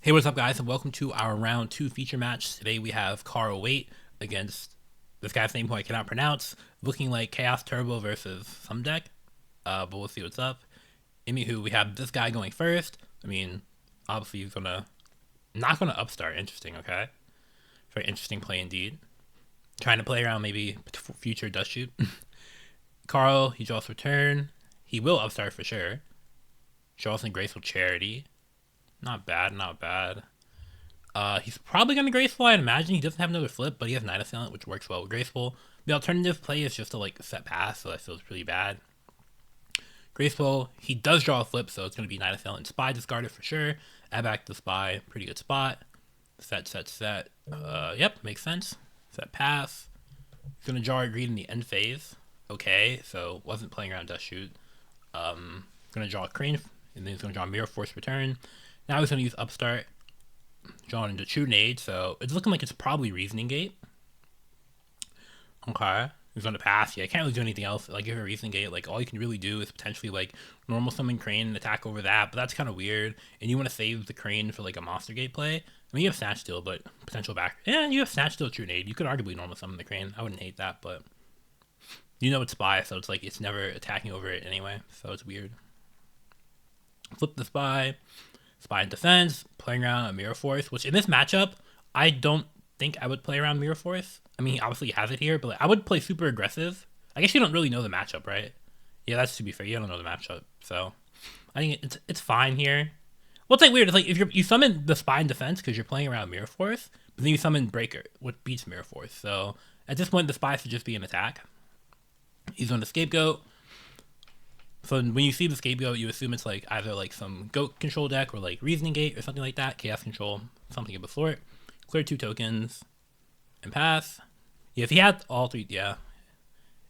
Hey, what's up, guys, and welcome to our round 2 feature match. Today we have Waite against this guy's name who I cannot pronounce, looking like Chaos Turbo versus some deck, but we'll see what's up. Anywho, we have this guy going first. I mean, obviously he's not gonna upstart. Interesting, okay? Very interesting play indeed. Trying to play around maybe future dust shoot. Carl, he draws return. He will upstart for sure. Draws in Graceful Charity. Not bad, not bad. He's probably going to Graceful. I'd imagine he doesn't have another flip, but he has Night Assailant, which works well with Graceful. The alternative play is just to like set pass, so that feels pretty bad. Graceful, he does draw a flip, so it's going to be Night Assailant. Spy discarded for sure. Add back the Spy, pretty good spot. Set. Yep, makes sense. Set pass. He's going to draw a greed in the end phase. Okay, so wasn't playing around Dust Shoot. Going to draw a Crane, and then he's going to draw Mirror Force Return. Now he's going to use Upstart, drawing into True Nade, so it's looking like it's probably Reasoning Gate. Okay, he's going to pass. Yeah, I can't really do anything else. Like, if a Reasoning Gate, like, all you can really do is potentially, like, normal summon Crane and attack over that, but that's kind of weird, and you want to save the Crane for, like, a Monster Gate play. I mean, you have Snatch Steal, but potential back. Yeah, you have Snatch Steal, True Nade. You could arguably normal summon the Crane. I wouldn't hate that, but you know it's Spy, so it's like it's never attacking over it anyway, so it's weird. Flip the Spy. Spy in defense, playing around a Mirror Force, which in this matchup, I don't think I would play around Mirror Force. I mean, he obviously has it here, but like, I would play super aggressive. I guess you don't really know the matchup, right? Yeah, that's to be fair. You don't know the matchup, so I think it's fine here. What's like weird is like if you summon the Spy in defense because you're playing around Mirror Force, but then you summon Breaker, which beats Mirror Force. So at this point, the Spy should just be an attack. He's on the Scapegoat. So when you see the Scapegoat, you assume it's like either like some Goat control deck or like Reasoning Gate or something like that, Chaos Control, something of the sort. Clear 2 tokens and pass. Yeah, if he had all 3, yeah.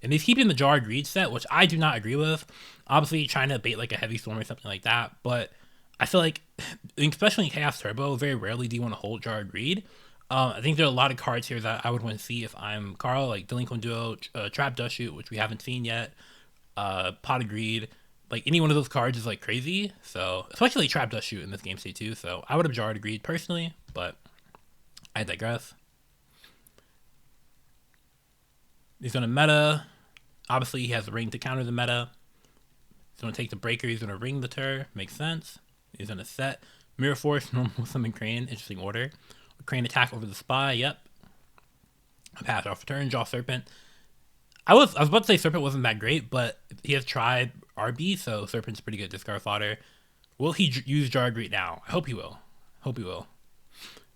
And he's keeping the Jar Greed set, which I do not agree with. Obviously, trying to bait like a Heavy Storm or something like that, but I feel like, especially in Chaos Turbo, very rarely do you want to hold Jar Greed. I think there are a lot of cards here that I would want to see if I'm Carl, like Delinquent Duo, Trap Dust Shoot, which we haven't seen yet. Pot of Greed, like any one of those cards is like crazy. So especially Trap Dust Shoot in this game state too. So I would have jarred Greed personally, but I digress. He's gonna meta. Obviously he has the ring to counter the meta. He's gonna take the breaker. He's gonna ring the Tur. Makes sense. He's gonna set Mirror Force, normal summon Crane. Interesting order. Crane attack over the Spy. Yep. Pass off turn. Draw Serpent. I was about to say Serpent wasn't that great, but he has tried RB, so Serpent's pretty good discard fodder. Will he use Jar Greed now? I hope he will.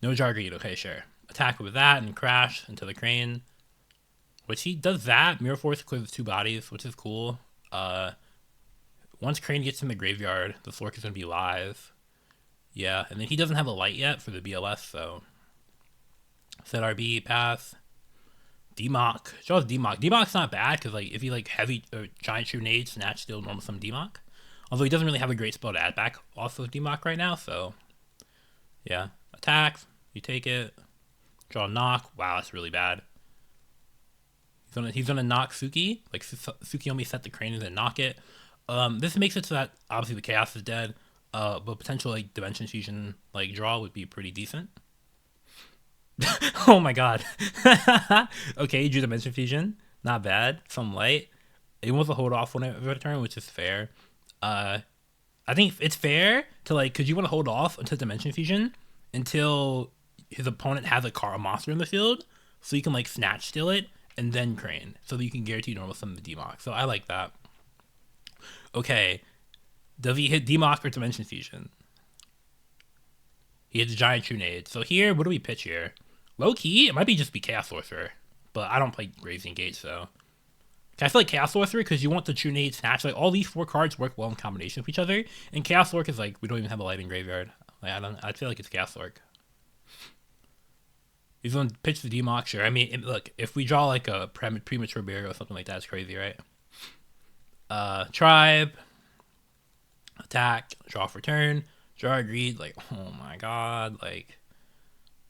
No Jar Greed. Okay, sure. Attack with that and crash into the Crane. Which he does that. Mirror Force clears 2 bodies, which is cool. Once Crane gets in the graveyard, the Slork is going to be live. Yeah, and then he doesn't have a light yet for the BLS, so set RB, pass. Demock. Draws Demock. Demock's not bad because like if he like heavy giant true nade, snatch steal, normal summon Demock. Although he doesn't really have a great spell to add back also Demock right now, so yeah. Attack, you take it. Draw knock. Wow, that's really bad. He's gonna knock Suki. Like Suki only set the Crane and then knock it. This makes it so that obviously the Chaos is dead. But potential like Dimension Fusion like draw would be pretty decent. Oh my god. Okay, drew Dimension Fusion. Not bad. Some light. It was a hold off on a turn, which is fair. I think it's fair to like, because you want to hold off until Dimension Fusion until his opponent has a monster in the field, so you can like snatch steal it and then Crane, so that you can guarantee normal summon the Demock. So I like that. Okay, does he hit Demock or Dimension Fusion? He hits Giant True Nade. So here, what do we pitch here? Low key, it might be just be Chaos Sorcerer, but I don't play Raising Gate, so I feel like Chaos Sorcerer because you want the True Nade snatch. Like all these 4 cards work well in combination with each other, and Chaos Lork is like we don't even have a light in graveyard. Like I feel like it's Chaos Lork. He's gonna pitch the Demock, sure. I mean, look, if we draw like a premature burial or something like that, it's crazy, right? Tribe, attack, draw for turn, draw Greed. Like, oh my god, like.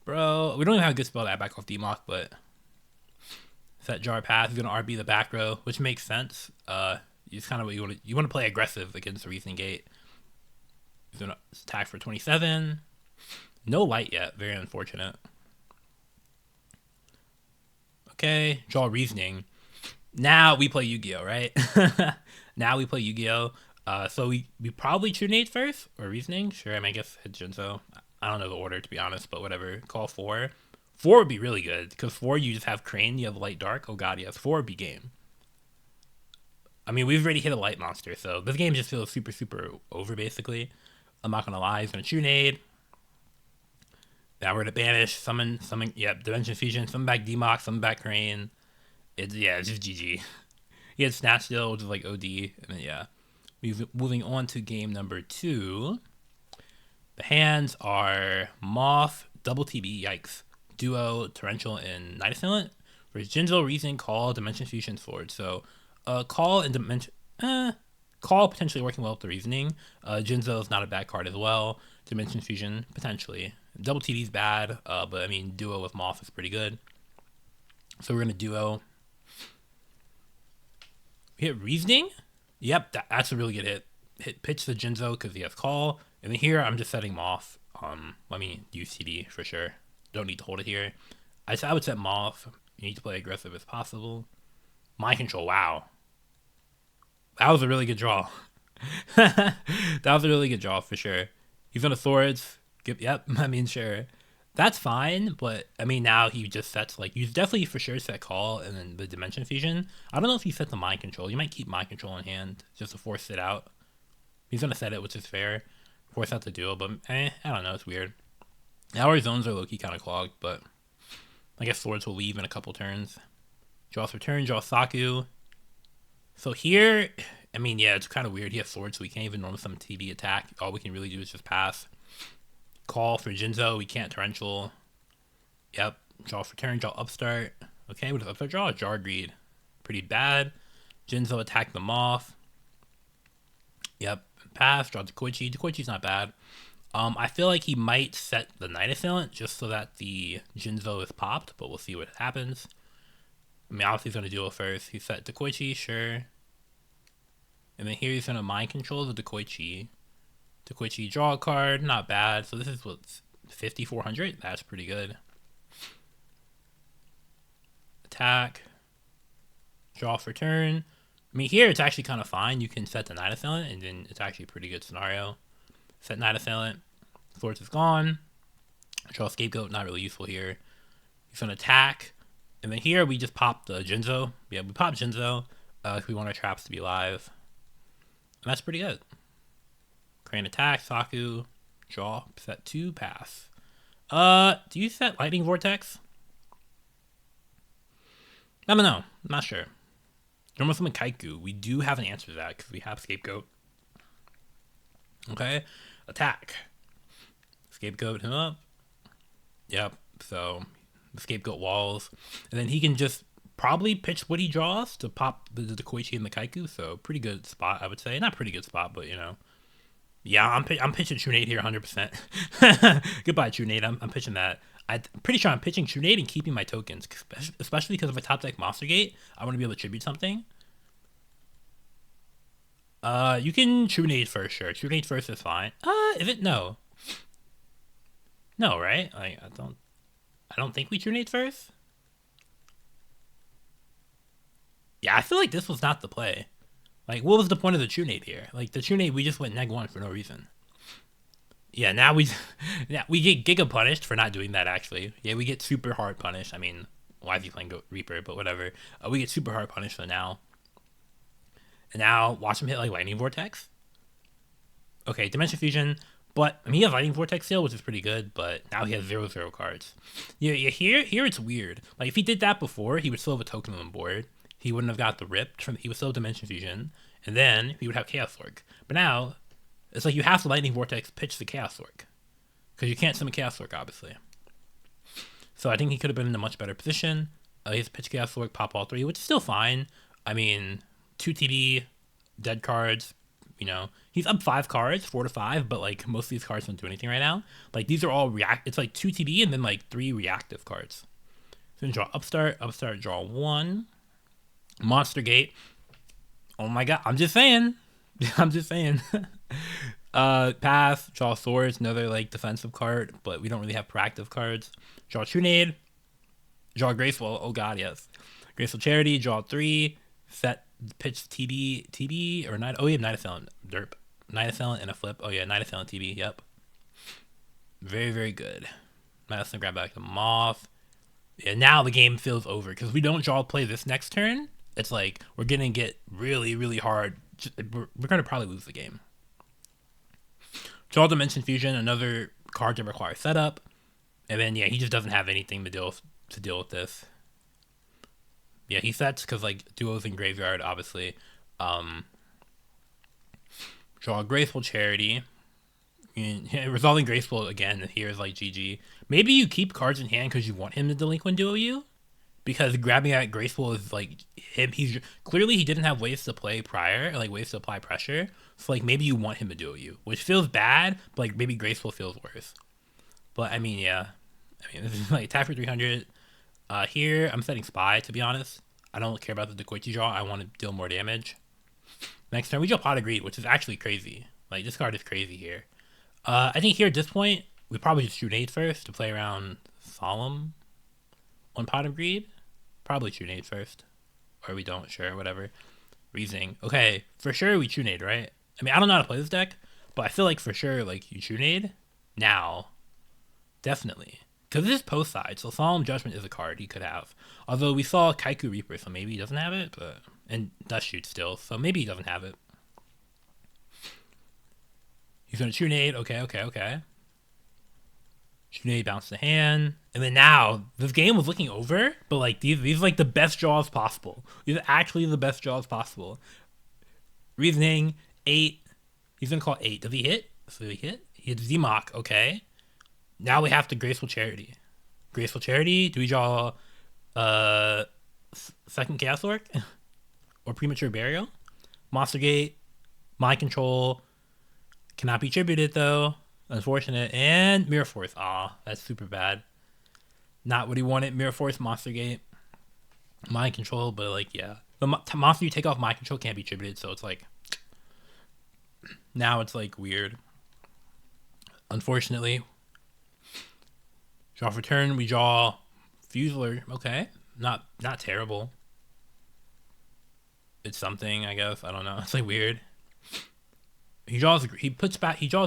Bro, we don't even have a good spell to add back off Demock, but set Jar pass. He's gonna RB the back row, which makes sense. It's kind of what you want to play aggressive against the Reasoning Gate. He's gonna attack for 27. No light yet. Very unfortunate. Okay, draw reasoning. Now we play Yu-Gi-Oh, right? Now we play Yu-Gi-Oh. So we probably Trinate first or reasoning. Sure, I guess hit Jinzo. I don't know the order to be honest, but whatever. Call 4. 4 would be really good because 4 you just have Crane, you have Light Dark. Oh god, yes, 4 would be game. I mean, we've already hit a light monster, so this game just feels super, super over, basically. I'm not gonna lie, he's gonna Trinade. Now we're gonna banish, summon, yep, Dimension Fusion, summon back Demox, summon back Crane. It's just GG. He had Snatch Deal, which is like OD, and then yeah. Moving on to game number 2. The hands are Moth, Double TB, yikes, Duo, Torrential, and Night Assailant. Versus Jinzo, Reason, Call, Dimension Fusion, Sword. So Call and Dimension... Call potentially working well with the Reasoning. Jinzo is not a bad card as well. Dimension Fusion, potentially. Double TD is bad, but I mean, Duo with Moth is pretty good. So we're going to Duo. We hit Reasoning? Yep, that's a really good hit. Pitch the Jinzo because he has Call. And then here, I'm just setting Moth. Let me use CD for sure. Don't need to hold it here. I would set Moth. You need to play aggressive as possible. Mind Control, wow. That was a really good draw. That was a really good draw for sure. He's on the swords. Yep, I mean, sure. That's fine, but I mean, now he just sets, like, you definitely for sure set Call and then the Dimension Fusion. I don't know if he set the Mind Control. You might keep Mind Control in hand just to force it out. He's going to set it, which is fair. Force out the duo, but I don't know. It's weird. Now our zones are low-key kind of clogged, but I guess swords will leave in a couple turns. Draws return, draw Saku. So here, I mean, yeah, it's kind of weird. He has swords, so we can't even normal summon TB attack. All we can really do is just pass. Call for Jinzo. We can't Torrential. Yep. Draw for turn. Draw Upstart. Okay, what does Upstart draw? Jar Greed. Pretty bad. Jinzo attack the Moth. Yep. Pass. Draw Dekoichi. Dekoichi's not bad. I feel like he might set the Night Assailant just so that the Jinzo is popped, but we'll see what happens. I mean, obviously he's going to duel first. He set Dekoichi, sure. And then here he's going to Mind Control the Dekoichi. Dekoichi draw a card, not bad. So this is what, 5,400? That's pretty good. Attack. Draw for turn. I mean, here it's actually kind of fine. You can set the Night Assailant, and then it's actually a pretty good scenario. Set Night Assailant. Swords is gone. Draw Scapegoat, not really useful here. He's going to attack. And then here we just pop the Jinzo. Yeah, we pop Jinzo if we want our traps to be live. And that's pretty good. Crane attack, Saku, draw, set 2, pass. Do you set Lightning Vortex? I don't know. I'm not sure. Normal summon Kaiku. We do have an answer to that because we have Scapegoat. Okay. Attack. Scapegoat him up. Yep. So the Scapegoat walls. And then he can just probably pitch what he draws to pop the Koichi and the Kaiku. So pretty good spot, I would say. Not pretty good spot, but you know. Yeah, I'm pitching Trinade here 100%. Goodbye, Trinade. I'm pitching that. I'm pretty sure I'm pitching Trinade and keeping my tokens, especially because if I top deck Monster Gate, I want to be able to tribute something. You can Trinade first, sure. Trinade first is fine. Is it? No. No, right? Like, I don't think we Trinade first. Yeah, I feel like this was not the play. Like, what was the point of the Trinade here? Like, the Trinade, we just went -1 for no reason. Yeah, now we get Giga punished for not doing that, actually. Yeah, we get super hard punished. I mean, why is he playing Reaper, but whatever. We get super hard punished for now. And now, watch him hit, like, Lightning Vortex. Okay, Dimension Fusion. But, I mean, he has Lightning Vortex still, which is pretty good, but now he has 0/0 cards. Yeah, here it's weird. Like, if he did that before, he would still have a token on the board. He wouldn't have got the rip. He would still have Dimension Fusion. And then he would have Chaos Orc. But now, it's like you have to Lightning Vortex pitch the Chaos Orc. Because you can't summon Chaos Orc, obviously. So I think he could have been in a much better position. He has to pitch Chaos Orc, pop all 3, which is still fine. I mean, 2 TD, dead cards. You know, he's up 5 cards, 4 to 5, but like most of these cards don't do anything right now. Like these are all it's like 2 TD and then like 3 reactive cards. So then draw Upstart, draw 1. Monster Gate. Oh my god, I'm just saying. I'm just saying. Pass, draw Swords, another like defensive card, but we don't really have proactive cards. Draw Trunade, draw Graceful. Oh god, yes. Graceful Charity, draw 3, set pitch TB or Night. Oh, yeah, Night Assailant, derp. Night Assailant and a flip. Oh yeah, Night Assailant TB. Yep. Very, very good. Might also grab back the Moth. Yeah, now the game feels over because we don't draw play this next turn. It's like we're gonna get really, really hard. We're gonna probably lose the game. Draw Dimension Fusion, another card that requires setup, and then yeah, he just doesn't have anything to deal with this. Yeah, he sets because like duos in graveyard, obviously. Draw Graceful Charity. Resolving Graceful again here is like GG. Maybe you keep cards in hand because you want him to delinquent duo you, because grabbing at Graceful is like him. He's clearly he didn't have ways to play prior, like ways to apply pressure. So like maybe you want him to duo you, which feels bad, but like maybe Graceful feels worse. But I mean, yeah, this is like attack for 300. Here I'm setting Spy, to be honest. I don't care about the Dekoichi draw. I want to deal more damage. Next turn we draw Pot of Greed, which is actually crazy. Like this card is crazy here. I think here at this point we probably just shoot 8 first to play around Solemn on Pot of Greed. Probably shoot 8 first, or we don't. Sure, whatever. Reasoning. Okay, for sure we Trunade, right? I mean, I don't know how to play this deck, but I feel like for sure like you Trunade now. Definitely. Because this is post side, so Solemn Judgment is a card he could have. Although we saw Kaiku Reaper, so maybe he doesn't have it, but and Dust Shoot still, so maybe he doesn't have it. He's gonna Trunade, okay. Trunade bounce the hand. And then now, this game was looking over, but like these are like the best draws possible. These are actually the best draws possible. Reasoning, 8. He's gonna call 8. Does he hit? So he hit? He hits Z-Mock, okay. Now we have to Graceful Charity. Graceful Charity, do we draw second Chaos Orc? Or Premature Burial? Monster Gate, Mind Control, cannot be tributed though. Unfortunate. And Mirror Force. Aw, that's super bad. Not what he wanted. Mirror Force, Monster Gate, Mind Control, but like, yeah. The monster you take off Mind Control can't be tributed, so it's like, now it's like weird. Unfortunately. Draw for turn, we draw Fuseler. Okay. Not terrible. It's something, I guess. I don't know. It's like weird. He draws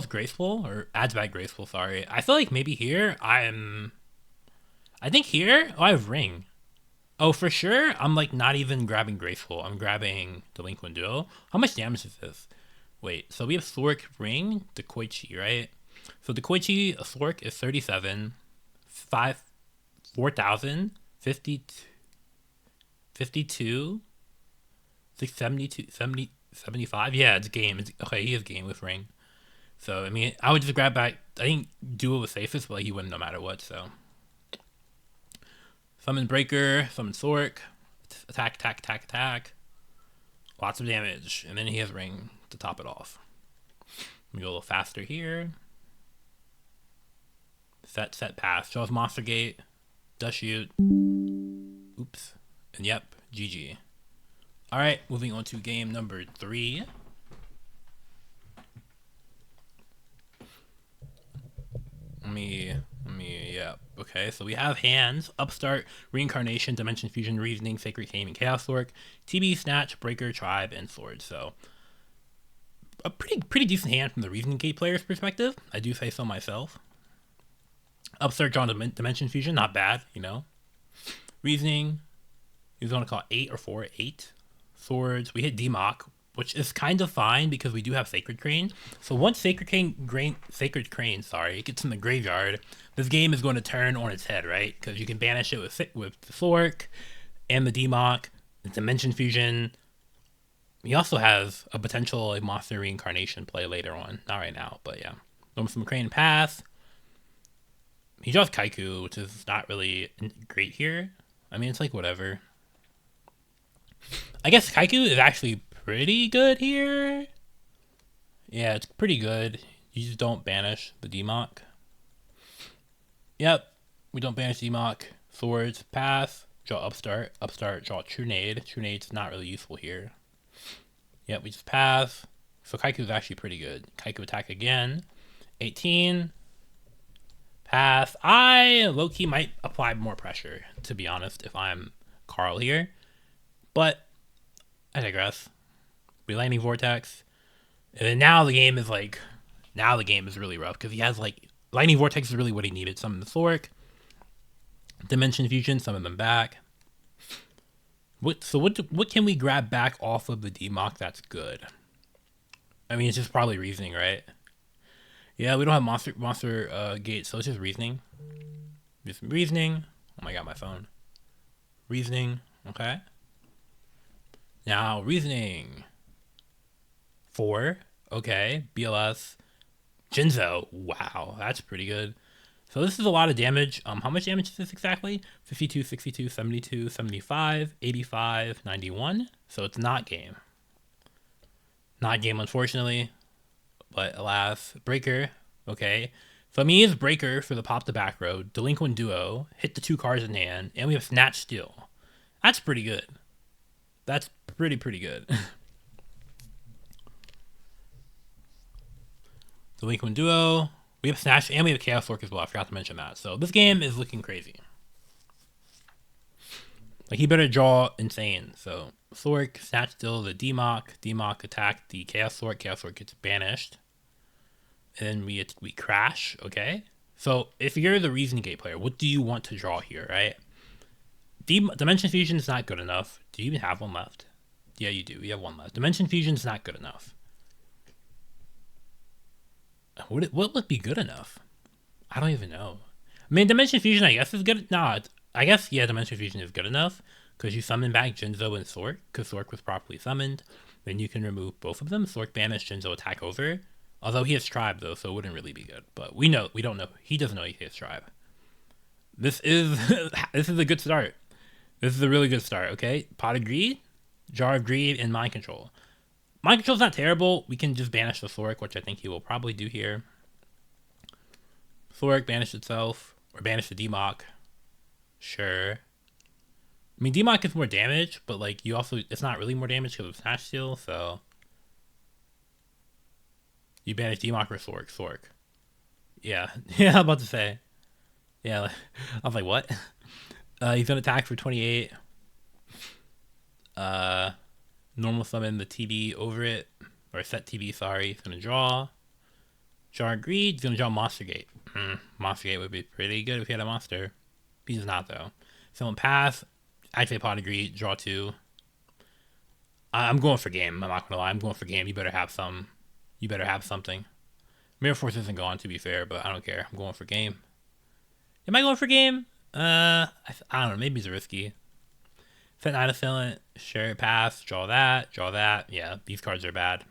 Graceful, or adds back Graceful, sorry. I feel like maybe here I think here, I have Ring. Oh, for sure, I'm like not even grabbing Graceful. I'm grabbing Delinquent Duo. How much damage is this? Wait, so we have Sork, Ring, Dekoichi, right? So Dekoichi, a Sork is 37, 4,000, 52, 672, 75. Yeah, it's game. Okay, he is game with Ring. So I mean, I would just grab back. I think Duo was safest, but like, he wouldn't no matter what. So summon Breaker, summon Sork, attack. Lots of damage, and then he has Ring to top it off. Let me go a little faster here. Set, pass. Draws Monster Gate. Dust Shoot. Oops. And yep, GG. Alright, moving on to game number 3. Yeah. Okay, so we have hands, Upstart, Reincarnation, Dimension Fusion, Reasoning, Sacred Game, and Chaos Orc, TB, Snatch, Breaker, Tribe, and Sword. So, a pretty decent hand from the Reasoning Gate player's perspective. I do say so myself. Upstart, drawn Dimension Fusion, not bad, you know. Reasoning, he's going to call 8 or 4, 8. Swords, we hit D-Mock, which is kind of fine because we do have Sacred Crane. So once Sacred Crane, it gets in the graveyard, this game is going to turn on its head, right? Because you can banish it with the Sork and the D-Mock, the Dimension Fusion. He also has a potential monster reincarnation play later on. Not right now, but yeah. Some Crane Path. He draws Kaiku, which is not really great here. I mean, it's like whatever. I guess Kaiku is actually pretty good here. Yeah, it's pretty good. You just don't banish the D-Mock. Yep, we don't banish D-Mock. Swords, pass, draw Upstart, draw Trunade. Trunade's not really useful here. Yep, we just pass. So Kaiku is actually pretty good. Kaiku attack again. 18. Pass. I low-key might apply more pressure, to be honest, if I'm Carl here. But I digress. We Lightning Vortex. And then now the game is like... Now the game is really rough, because he has like... Lightning Vortex is really what he needed. Summon the Thork. Dimension Fusion, summon them back. What can we grab back off of the DMOC that's good? I mean, it's just probably Reasoning, right? Yeah, we don't have monster gate, so it's just Reasoning. Just Reasoning. Oh my god, my phone. Reasoning. Okay. Now, Reasoning. 4. Okay. BLS. Jinzo. Wow, that's pretty good. So this is a lot of damage. How much damage is this exactly? 52, 62, 72, 75, 85, 91. So it's not game. Not game, unfortunately. But alas, Breaker. Okay. So me is Breaker for the pop the back row. Delinquent Duo. Hit the 2 cards in hand. And we have Snatch Steal. That's pretty good. That's pretty good. Delinquent Duo. We have Snatch and we have Chaos Orc as well. I forgot to mention that. So this game is looking crazy. Like, he better draw insane. So Sork, Snatch Steal, the DMOC attack the Chaos Orc. Chaos Orc gets banished. And then we crash, okay? So if you're the Reasoning Gate player, what do you want to draw here, right? Dimension Fusion is not good enough. Do you even have one left? Yeah, you do. You have one left. Dimension Fusion is not good enough. What would be good enough? I don't even know. I mean, Dimension Fusion, I guess, is good. No, I guess, yeah, Dimension Fusion is good enough. Because you summon back Jinzo and Sork. Because Sork was properly summoned. Then you can remove both of them. Sork banish, Jinzo attack over. Although he has Tribe, though, so it wouldn't really be good. But we don't know. He doesn't know he has Tribe. This is a good start. This is a really good start, okay? Pot of Greed, Jar of Greed, and Mind Control. Mind Control's not terrible. We can just banish the Thoric, which I think he will probably do here. Thoric, banish itself. Or banish the DMOC. Sure. I mean, DMOC gets more damage, but, like, you also... It's not really more damage because of Snatch Steal, so... You banish DMOC or Thork. Yeah. Yeah, I'm about to say. Yeah, I was like, what? He's gonna attack for 28. Normal summon the TB over it. Or set TB, sorry. He's gonna draw. Jar of Greed. He's gonna draw Monster Gate. Monster Gate would be pretty good if he had a monster. He does not, though. Someone pass. Activate Pot of Greed. Draw 2. I'm going for game. I'm not gonna lie. I'm going for game. You better have some. You better have something. Mirror Force isn't going, to be fair, but I don't care. I'm going for game. Am I going for game? I don't know. Maybe it's risky. Set Night Assailant. Sure, pass. Draw that. Yeah, these cards are bad.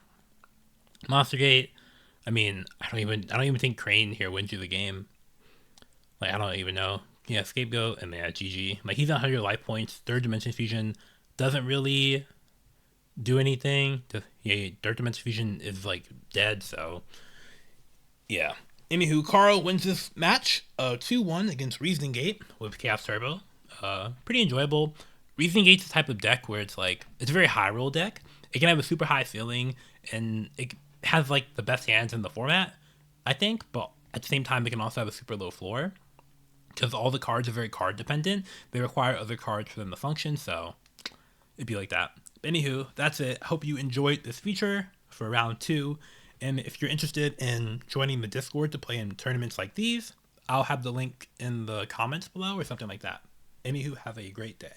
Monster Gate. I mean, I don't even think Crane here wins you the game. Like, I don't even know. Yeah, Scapegoat, and yeah, GG. Like, he's at 100 life points. Third Dimension Fusion doesn't really do anything. Yeah, Third Dimension Fusion is, like, dead, so... Yeah. Anywho, Carl wins this match 2-1 against Reasoning Gate with Chaos Turbo. Pretty enjoyable. Reasoning Gate's the type of deck where it's like, it's a very high roll deck. It can have a super high ceiling, and it has like the best hands in the format, I think, but at the same time, it can also have a super low floor. Because all the cards are very card dependent. They require other cards for them to function, so it'd be like that. Anywho, that's it. I hope you enjoyed this feature for round 2. And if you're interested in joining the Discord to play in tournaments like these, I'll have the link in the comments below or something like that. Anywho, have a great day.